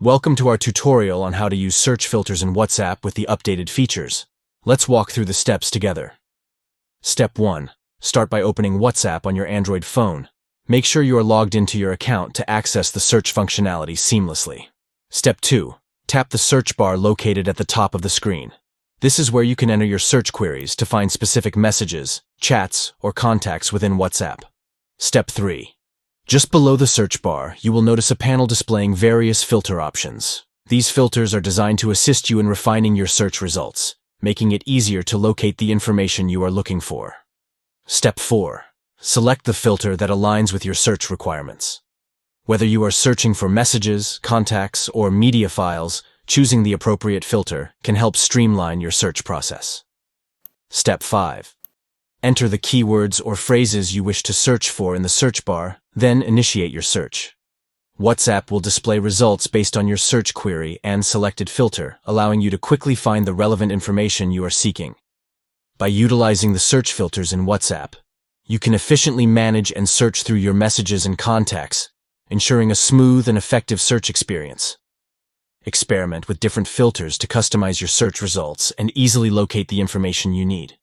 Welcome to our tutorial on how to use search filters in WhatsApp with the updated features. Let's walk through the steps together. Step 1. Start by opening WhatsApp on your Android phone. Make sure you are logged into your account to access the search functionality seamlessly. Step 2. Tap the search bar located at the top of the screen. This is where you can enter your search queries to find specific messages, chats, or contacts within WhatsApp. Step 3. Just below the search bar, you will notice a panel displaying various filter options. These filters are designed to assist you in refining your search results, making it easier to locate the information you are looking for. Step 4. Select the filter that aligns with your search requirements. Whether you are searching for messages, contacts, or media files, choosing the appropriate filter can help streamline your search process. Step 5. Enter the keywords or phrases you wish to search for in the search bar, then initiate your search. WhatsApp will display results based on your search query and selected filter, allowing you to quickly find the relevant information you are seeking. By utilizing the search filters in WhatsApp, you can efficiently manage and search through your messages and contacts, ensuring a smooth and effective search experience. Experiment with different filters to customize your search results and easily locate the information you need.